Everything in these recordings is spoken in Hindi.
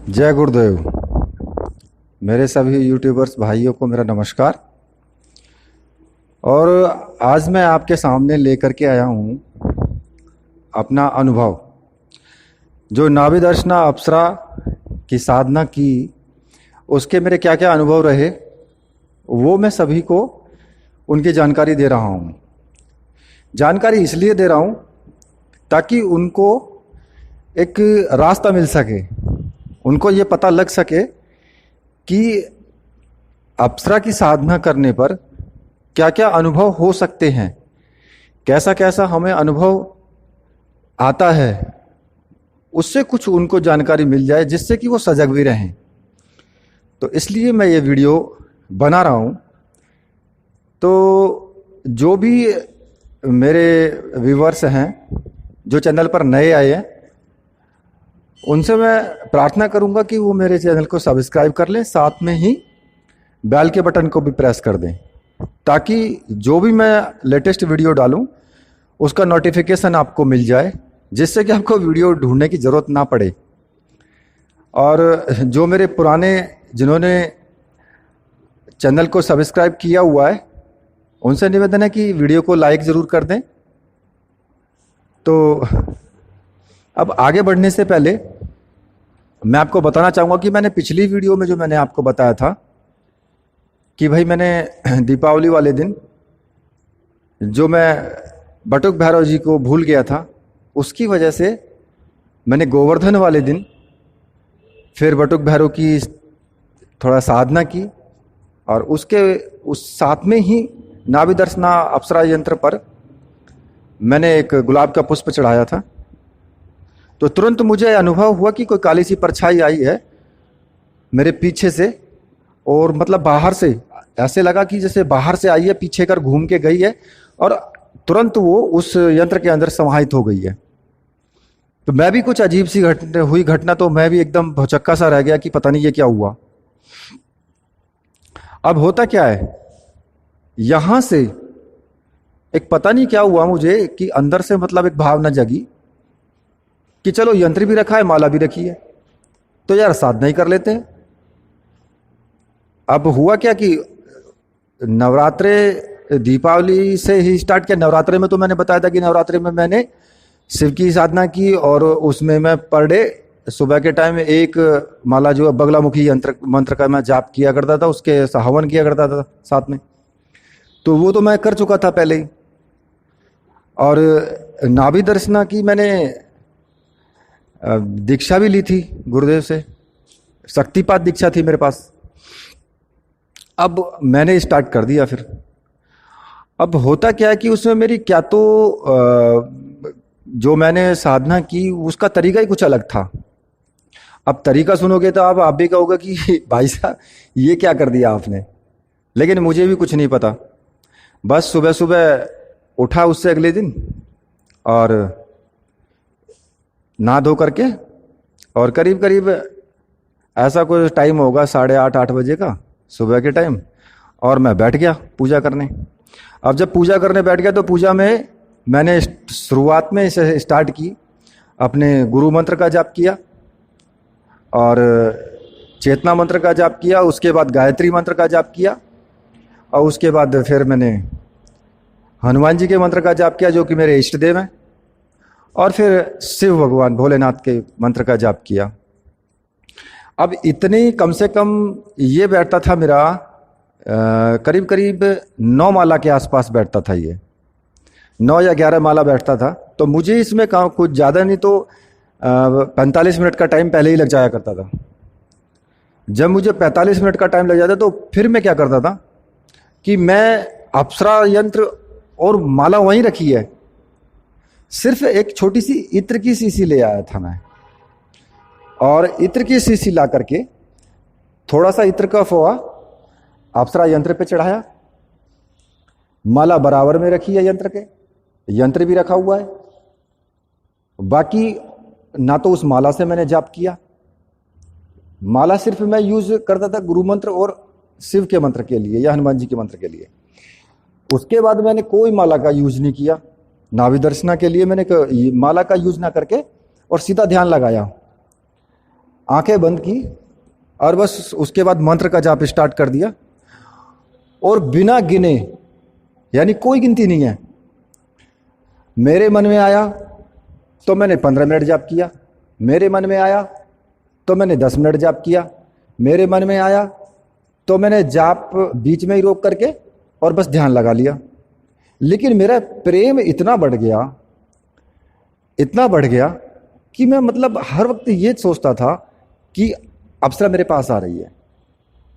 जय गुरुदेव। मेरे सभी यूट्यूबर्स भाइयों को मेरा नमस्कार। और आज मैं आपके सामने लेकर के आया हूँ अपना अनुभव। जो नाभि दर्शना अप्सरा की साधना की, उसके मेरे क्या क्या अनुभव रहे, वो मैं सभी को उनकी जानकारी दे रहा हूँ। जानकारी इसलिए दे रहा हूँ ताकि उनको एक रास्ता मिल सके, उनको ये पता लग सके कि अप्सरा की साधना करने पर क्या क्या अनुभव हो सकते हैं, कैसा कैसा हमें अनुभव आता है, उससे कुछ उनको जानकारी मिल जाए जिससे कि वो सजग भी रहें। तो इसलिए मैं ये वीडियो बना रहा हूँ। तो जो भी मेरे व्यूवर्स हैं जो चैनल पर नए आए हैं, उनसे मैं प्रार्थना करूंगा कि वो मेरे चैनल को सब्सक्राइब कर लें, साथ में ही बेल के बटन को भी प्रेस कर दें, ताकि जो भी मैं लेटेस्ट वीडियो डालूं उसका नोटिफिकेशन आपको मिल जाए, जिससे कि आपको वीडियो ढूंढने की ज़रूरत ना पड़े। और जो मेरे पुराने जिन्होंने चैनल को सब्सक्राइब किया हुआ है, उनसे निवेदन है कि वीडियो को लाइक ज़रूर कर दें। तो अब आगे बढ़ने से पहले मैं आपको बताना चाहूँगा कि मैंने पिछली वीडियो में जो मैंने आपको बताया था कि भाई मैंने दीपावली वाले दिन जो मैं बटुक भैरव जी को भूल गया था, उसकी वजह से मैंने गोवर्धन वाले दिन फिर बटुक भैरव की थोड़ा साधना की, और उसके उस साथ में ही नाभि दर्शना अप्सरा यंत्र पर मैंने एक गुलाब का पुष्प चढ़ाया था। तो तुरंत मुझे अनुभव हुआ कि कोई काली सी परछाई आई है मेरे पीछे से, और मतलब बाहर से ऐसे लगा कि जैसे बाहर से आई है, पीछे कर घूम के गई है, और तुरंत वो उस यंत्र के अंदर समाहित हो गई है। तो मैं भी कुछ अजीब सी घटना, तो मैं भी एकदम भौचक्का सा रह गया कि पता नहीं ये क्या हुआ। अब होता क्या है, यहां से एक पता नहीं क्या हुआ मुझे कि अंदर से मतलब एक भावना जगी कि चलो यंत्र भी रखा है, माला भी रखी है, तो यार साधना ही कर लेते हैं। अब हुआ क्या कि नवरात्रे दीपावली से ही स्टार्ट किया। नवरात्रे में तो मैंने बताया था कि नवरात्रे में मैंने शिव की साधना की, और उसमें मैं पर डे सुबह के टाइम एक माला जो बगलामुखी यंत्र मंत्र का मैं जाप किया करता था, उसके हवन किया करता था साथ में। तो वो तो मैं कर चुका था पहले ही। और नाभि दर्शना की मैंने दीक्षा भी ली थी गुरुदेव से, शक्तिपात दीक्षा थी मेरे पास। अब मैंने स्टार्ट कर दिया फिर। अब होता क्या है कि उसमें मेरी क्या तो जो मैंने साधना की उसका तरीका ही कुछ अलग था। अब तरीका सुनोगे तो आप भी कहोगे कि भाई साहब ये क्या कर दिया आपने, लेकिन मुझे भी कुछ नहीं पता। बस सुबह सुबह उठा उससे अगले दिन, और नहा धो करके, और करीब करीब ऐसा कोई टाइम होगा 8:30 बजे का सुबह के टाइम, और मैं बैठ गया पूजा करने। अब जब पूजा करने बैठ गया तो पूजा में मैंने शुरुआत में इसे स्टार्ट की, अपने गुरु मंत्र का जाप किया और चेतना मंत्र का जाप किया, उसके बाद गायत्री मंत्र का जाप किया, और उसके बाद फिर मैंने हनुमान जी के मंत्र का जाप किया जो कि मेरे इष्ट देव हैं, और फिर शिव भगवान भोलेनाथ के मंत्र का जाप किया। अब इतनी कम से कम ये बैठता था मेरा करीब करीब 9 माला के आसपास बैठता था, ये 9 या 11 माला बैठता था। तो मुझे इसमें कुछ ज़्यादा नहीं तो 45 मिनट का टाइम पहले ही लग जाया करता था। जब मुझे 45 मिनट का टाइम लग जाता तो फिर मैं क्या करता था कि मैं अप्सरा यंत्र और माला वहीं रखी है, सिर्फ एक छोटी सी इत्र की शीशी ले आया था मैं, और इत्र की शीशी ला करके थोड़ा सा इत्र का फोआ अप्सरा यंत्र पे चढ़ाया, माला बराबर में रखी है यंत्र के, यंत्र भी रखा हुआ है। बाकी ना तो उस माला से मैंने जाप किया, माला सिर्फ मैं यूज करता था गुरु मंत्र और शिव के मंत्र के लिए या हनुमान जी के मंत्र के लिए। उसके बाद मैंने कोई माला का यूज नहीं किया। नाभि दर्शना के लिए मैंने माला का यूज ना करके और सीधा ध्यान लगाया। आंखें बंद की और बस उसके बाद मंत्र का जाप स्टार्ट कर दिया, और बिना गिने, यानी कोई गिनती नहीं है, मेरे मन में आया तो मैंने 15 मिनट जाप किया, मेरे मन में आया तो मैंने 10 मिनट जाप किया, मेरे मन में आया तो मैंने जाप बीच में ही रोक करके और बस ध्यान लगा लिया। लेकिन मेरा प्रेम इतना बढ़ गया कि मैं मतलब हर वक्त ये सोचता था कि अप्सरा मेरे पास आ रही है,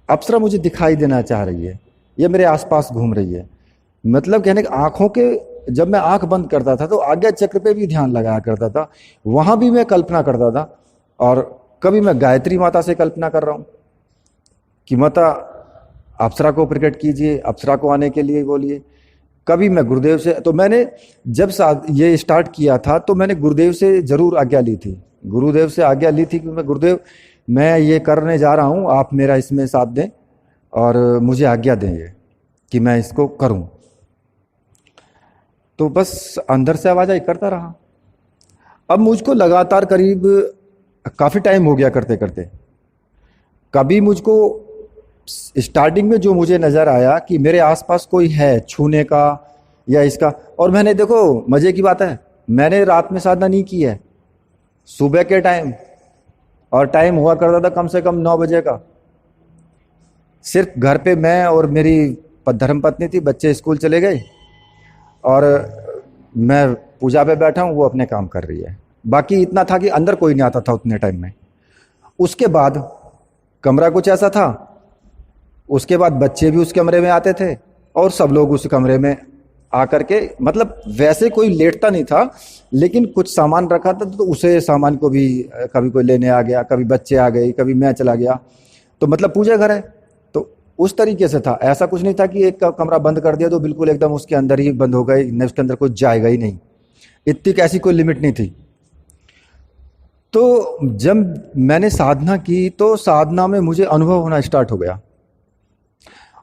अप्सरा मुझे दिखाई देना चाह रही है, ये मेरे आसपास घूम रही है। मतलब कहने की आंखों के, जब मैं आंख बंद करता था तो आज्ञा चक्र पे भी ध्यान लगाया करता था, वहां भी मैं कल्पना करता था। और कभी मैं गायत्री माता से कल्पना कर रहा हूं कि माता अप्सरा को प्रकट कीजिए, अप्सरा को आने के लिए बोलिए। कभी मैं गुरुदेव से, तो मैंने जब ये स्टार्ट किया था तो मैंने गुरुदेव से जरूर आज्ञा ली थी, गुरुदेव से आज्ञा ली थी कि मैं गुरुदेव मैं ये करने जा रहा हूं, आप मेरा इसमें साथ दें और मुझे आज्ञा दें ये कि मैं इसको करूं। तो बस अंदर से आवाज आई, करता रहा। अब मुझको लगातार करीब काफी टाइम हो गया करते करते। कभी मुझको स्टार्टिंग में जो मुझे नजर आया कि मेरे आसपास कोई है छूने का या इसका, और मैंने, देखो मजे की बात है, मैंने रात में साधना नहीं की है, सुबह के टाइम, और टाइम हुआ करता था कम से कम 9 बजे का। सिर्फ घर पे मैं और मेरी धर्मपत्नी थी, बच्चे स्कूल चले गए और मैं पूजा पे बैठा हूँ, वो अपने काम कर रही है। बाकी इतना था कि अंदर कोई नहीं आता था उतने टाइम में। उसके बाद कमरा कुछ ऐसा था, उसके बाद बच्चे भी उस कमरे में आते थे और सब लोग उस कमरे में आकर के, मतलब वैसे कोई लेटता नहीं था, लेकिन कुछ सामान रखा था तो उसे सामान को भी कभी कोई लेने आ गया, कभी बच्चे आ गए, कभी मैं चला गया, तो मतलब पूजा घर है तो उस तरीके से था। ऐसा कुछ नहीं था कि एक कमरा बंद कर दिया तो बिल्कुल एकदम उसके अंदर ही बंद हो गए, न उसके अंदर कुछ जाएगा ही नहीं, इतनी कैसी कोई लिमिट नहीं थी। तो जब मैंने साधना की तो साधना में मुझे अनुभव होना स्टार्ट हो गया।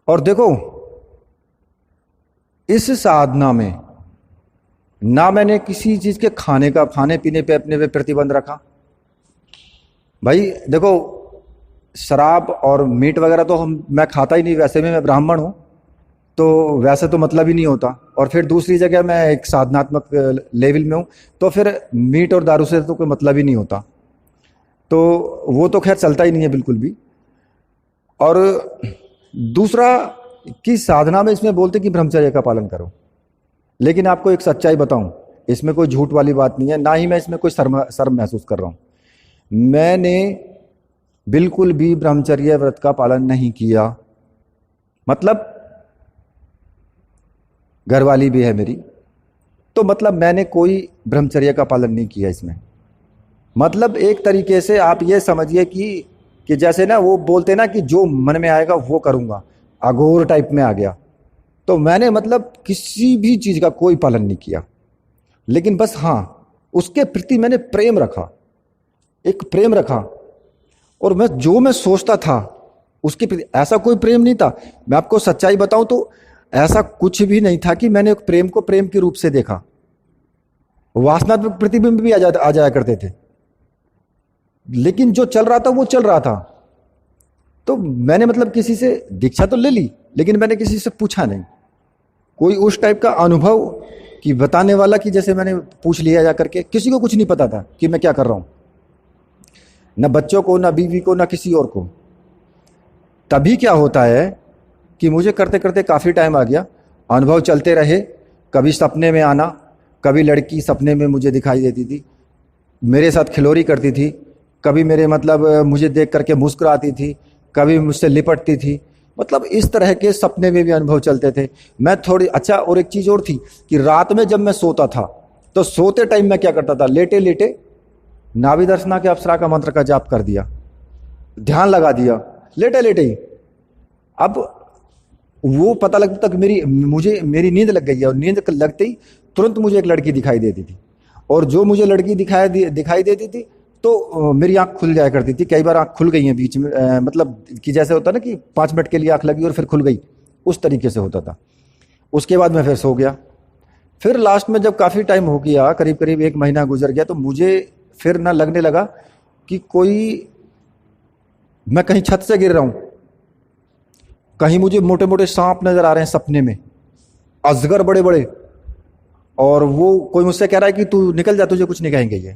और देखो इस साधना में ना मैंने किसी चीज के खाने पीने पे अपने पे प्रतिबंध रखा। भाई देखो, शराब और मीट वगैरह तो मैं खाता ही नहीं, वैसे भी मैं ब्राह्मण हूं, तो वैसे तो मतलब ही नहीं होता। और फिर दूसरी जगह मैं एक साधनात्मक लेवल में हूं, तो फिर मीट और दारू से तो कोई मतलब ही नहीं होता, तो वो तो खैर चलता ही नहीं है बिल्कुल भी। और दूसरा कि साधना में इसमें बोलते कि ब्रह्मचर्य का पालन करो, लेकिन आपको एक सच्चाई बताऊं, इसमें कोई झूठ वाली बात नहीं है, ना ही मैं इसमें कोई शर्म महसूस कर रहा हूं। मैंने बिल्कुल भी ब्रह्मचर्य व्रत का पालन नहीं किया, मतलब घरवाली भी है मेरी, तो मतलब मैंने कोई ब्रह्मचर्य का पालन नहीं किया इसमें। मतलब एक तरीके से आप ये समझिए कि जैसे ना वो बोलते ना कि जो मन में आएगा वो करूंगा, अघोर टाइप में आ गया। तो मैंने मतलब किसी भी चीज का कोई पालन नहीं किया, लेकिन बस हाँ उसके प्रति मैंने प्रेम रखा, एक प्रेम रखा। और मैं सोचता था उसके प्रति, ऐसा कोई प्रेम नहीं था। मैं आपको सच्चाई बताऊं तो ऐसा कुछ भी नहीं था कि मैंने प्रेम को प्रेम के रूप से देखा। वासनात्मक प्रतिबिंब भी आ जाया करते थे, लेकिन जो चल रहा था वो चल रहा था। तो मैंने मतलब किसी से दीक्षा तो ले ली, लेकिन मैंने किसी से पूछा नहीं, कोई उस टाइप का अनुभव कि बताने वाला कि जैसे मैंने पूछ लिया जा करके, किसी को कुछ नहीं पता था कि मैं क्या कर रहा हूं, ना बच्चों को, ना बीवी को, ना किसी और को। तभी क्या होता है कि मुझे करते करते काफी टाइम आ गया, अनुभव चलते रहे। कभी सपने में आना, कभी लड़की सपने में मुझे दिखाई देती थी, मेरे साथ खिलौरी करती थी, कभी मेरे मतलब मुझे देख करके मुस्कुराती थी, कभी मुझसे लिपटती थी, मतलब इस तरह के सपने में भी अनुभव चलते थे। मैं थोड़ी, अच्छा और एक चीज और थी कि रात में जब मैं सोता था तो सोते टाइम मैं क्या करता था, लेटे लेटे नाभि दर्शना के अप्सरा का मंत्र का जाप कर दिया, ध्यान लगा दिया लेटे लेटे ही। अब वो पता लगता तक मेरी नींद लग गई है, और नींद लगते ही तुरंत मुझे एक लड़की दिखाई देती थी, और जो मुझे लड़की दिखाई देती थी तो मेरी आंख खुल जाया करती थी। कई बार आंख खुल गई है बीच में, मतलब कि जैसे होता ना कि 5 मिनट के लिए आंख लगी और फिर खुल गई, उस तरीके से होता था। उसके बाद मैं फिर सो गया। फिर लास्ट में जब काफ़ी टाइम हो गया, करीब करीब 1 महीना गुजर गया, तो मुझे फिर ना लगने लगा कि कोई मैं कहीं छत से गिर रहा हूं, कहीं मुझे मोटे मोटे सांप नजर आ रहे हैं सपने में, अजगर बड़े बड़े, और वो कोई मुझसे कह रहा है कि तू निकल जा, तुझे कुछ नहीं कहेंगे ये।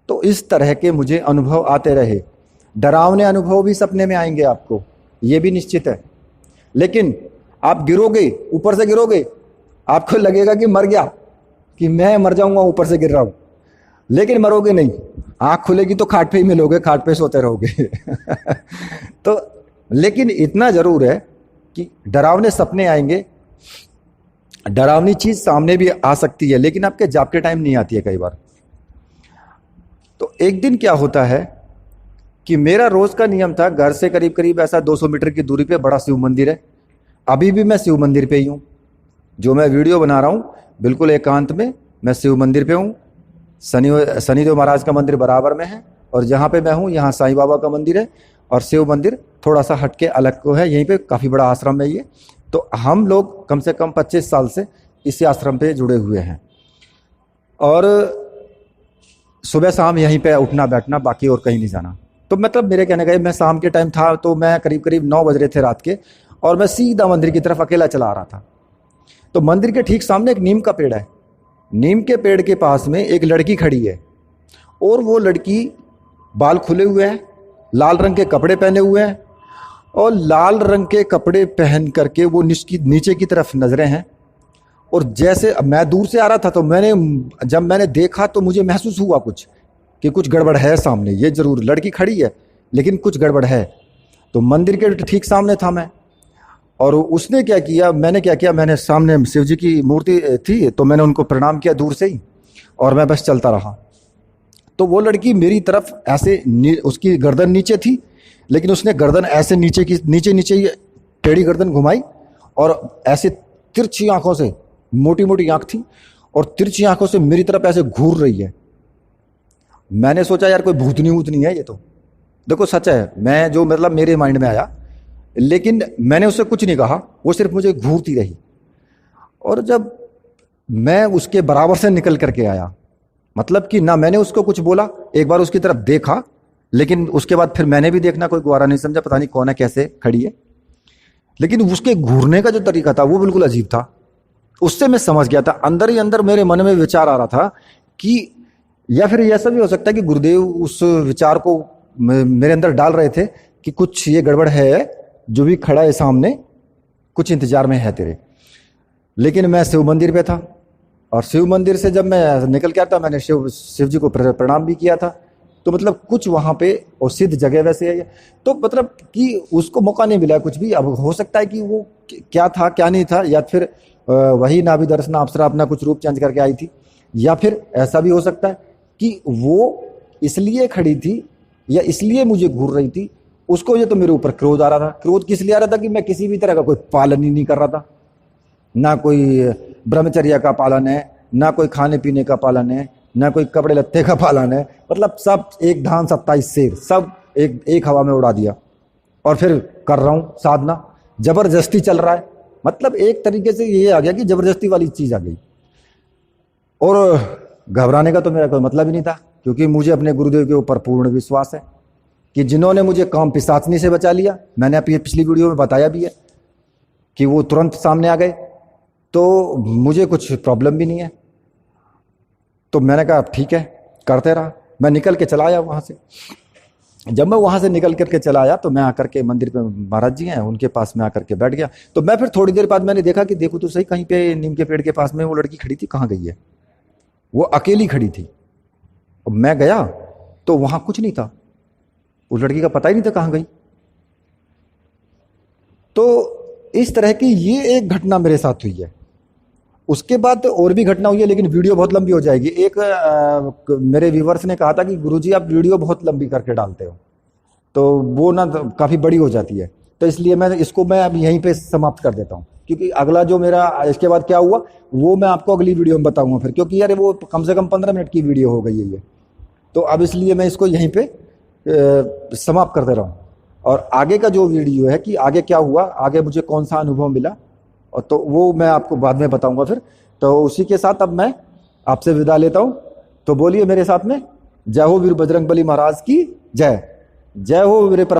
तो इस तरह के मुझे अनुभव आते रहे। डरावने अनुभव भी सपने में आएंगे आपको, ये भी निश्चित है। लेकिन आप गिरोगे, ऊपर से गिरोगे, आपको लगेगा कि मर गया, कि मैं मर जाऊंगा, ऊपर से गिर रहा हूं, लेकिन मरोगे नहीं। आंख खुलेगी तो खाट पे ही मिलोगे, खाट पे सोते रहोगे। तो लेकिन इतना जरूर है कि डरावने सपने आएंगे, डरावनी चीज सामने भी आ सकती है, लेकिन आपके जागते टाइम नहीं आती है कई बार। तो एक दिन क्या होता है कि मेरा रोज का नियम था, घर से करीब करीब ऐसा 200 मीटर की दूरी पे बड़ा शिव मंदिर है। अभी भी मैं शिव मंदिर पे ही हूँ, जो मैं वीडियो बना रहा हूँ बिल्कुल एकांत में मैं शिव मंदिर पे हूँ। शनिदेव महाराज का मंदिर बराबर में है, और जहाँ पे मैं हूँ यहाँ साईं बाबा का मंदिर है, और शिव मंदिर थोड़ा सा हटके अलग को है, यहीं पे काफ़ी बड़ा आश्रम है ये। तो हम लोग कम से कम 25 साल से इसी आश्रम पे जुड़े हुए हैं, और सुबह शाम यहीं पे उठना बैठना, बाकी और कहीं नहीं जाना। तो मतलब मेरे कहने का, मैं शाम के टाइम था तो मैं करीब करीब 9 बज रहे थे रात के, और मैं सीधा मंदिर की तरफ अकेला चला आ रहा था। तो मंदिर के ठीक सामने एक नीम का पेड़ है। नीम के पेड़ के पास में एक लड़की खड़ी है, और वो लड़की बाल खुले हुए हैं, लाल रंग के कपड़े पहने हुए हैं, और लाल रंग के कपड़े पहन करके वो नीचे की तरफ नजरें हैं। और जैसे मैं दूर से आ रहा था, तो जब मैंने देखा तो मुझे महसूस हुआ कुछ, कि कुछ गड़बड़ है सामने। ये जरूर लड़की खड़ी है, लेकिन कुछ गड़बड़ है। तो मंदिर के ठीक सामने था मैं, और उसने क्या किया, मैंने क्या किया, मैंने सामने शिव जी की मूर्ति थी, तो मैंने उनको प्रणाम किया दूर से ही, और मैं बस चलता रहा। तो वो लड़की मेरी तरफ ऐसे, उसकी गर्दन नीचे थी, लेकिन उसने गर्दन ऐसे नीचे ही टेढ़ी गर्दन घुमाई, और ऐसे तिरछी आंखों से, मोटी मोटी आंख थी, और तिरछी आंखों से मेरी तरफ ऐसे घूर रही है। मैंने सोचा यार कोई भूतनी वूतनी है ये तो। देखो सच है, मैं जो मतलब मेरे माइंड में आया, लेकिन मैंने उससे कुछ नहीं कहा, वो सिर्फ मुझे घूरती रही। और जब मैं उसके बराबर से निकल करके आया, मतलब कि ना मैंने उसको कुछ बोला, एक बार उसकी तरफ देखा, लेकिन उसके बाद फिर मैंने भी देखना कोई गवारा नहीं समझा, पता नहीं कौन है, कैसे खड़ी है। लेकिन उसके घूरने का जो तरीका था वो बिल्कुल अजीब था। उससे मैं समझ गया था, अंदर ही अंदर मेरे मन में विचार आ रहा था कि, या फिर ऐसा भी हो सकता है कि गुरुदेव उस विचार को मेरे अंदर डाल रहे थे कि कुछ ये गड़बड़ है, जो भी खड़ा है सामने कुछ इंतजार में है तेरे। लेकिन मैं शिव मंदिर पे था, और शिव मंदिर से जब मैं निकल के आता, मैंने शिव जी को प्रणाम भी किया था। तो मतलब कुछ वहाँ पे, और सिद्ध जगह वैसे है, तो मतलब कि उसको मौका नहीं मिला कुछ भी। अब हो सकता है कि वो क्या था क्या नहीं था, या फिर वही नाभि दर्शन अप्सरा अपना कुछ रूप चेंज करके आई थी, या फिर ऐसा भी हो सकता है कि वो इसलिए खड़ी थी या इसलिए मुझे घूर रही थी, उसको ये तो मेरे ऊपर क्रोध आ रहा था। क्रोध किस लिए आ रहा था कि मैं किसी भी तरह का कोई पालन ही नहीं कर रहा था, ना कोई ब्रह्मचर्य का पालन है, ना कोई खाने पीने का पालन है, ना कोई कपड़े लत्ते का पालन है। मतलब सब एक धान 27 शेर, सब एक हवा में उड़ा दिया। और फिर कर रहा हूँ साधना, जबरदस्ती चल रहा है। मतलब एक तरीके से ये आ गया कि जबरदस्ती वाली चीज आ गई। और घबराने का तो मेरा कोई मतलब ही नहीं था, क्योंकि मुझे अपने गुरुदेव के ऊपर पूर्ण विश्वास है कि जिन्होंने मुझे काम पिशाचनी से बचा लिया, मैंने अपनी पिछली वीडियो में बताया भी है कि वो तुरंत सामने आ गए, तो मुझे कुछ प्रॉब्लम भी नहीं है। तो मैंने कहा ठीक है, करते रहा। मैं निकल के चला आया वहाँ से। जब मैं वहाँ से निकल करके चला आया, तो मैं आकर के मंदिर पे महाराज जी हैं, उनके पास में आकर के बैठ गया। तो मैं फिर थोड़ी देर बाद मैंने देखा कि देखो तो सही, कहीं पे नीम के पेड़ के पास में वो लड़की खड़ी थी, कहाँ गई है? वो अकेली खड़ी थी। और मैं गया तो वहाँ कुछ नहीं था, उस लड़की का पता ही नहीं था कहाँ गई। तो इस तरह की ये एक घटना मेरे साथ हुई है। उसके बाद तो और भी घटना हुई है, लेकिन वीडियो बहुत लंबी हो जाएगी। एक मेरे व्यूवर्स ने कहा था कि गुरुजी आप वीडियो बहुत लंबी करके डालते हो, तो वो ना काफ़ी बड़ी हो जाती है। तो इसलिए मैं अब यहीं पे समाप्त कर देता हूँ, क्योंकि अगला जो मेरा इसके बाद क्या हुआ वो मैं आपको अगली वीडियो में बताऊंगा फिर, क्योंकि यार वो कम से कम 15 मिनट की वीडियो हो गई है ये। तो अब इसलिए मैं इसको यहीं पे समाप्त कर दे रहा हूँ। और आगे का जो वीडियो है कि आगे क्या हुआ, आगे मुझे कौन सा अनुभव मिला, और तो वो मैं आपको बाद में बताऊंगा फिर। तो उसी के साथ अब मैं आपसे विदा लेता हूँ। तो बोलिए मेरे साथ में, जय हो वीर बजरंगबली महाराज की जय। जय हो वीर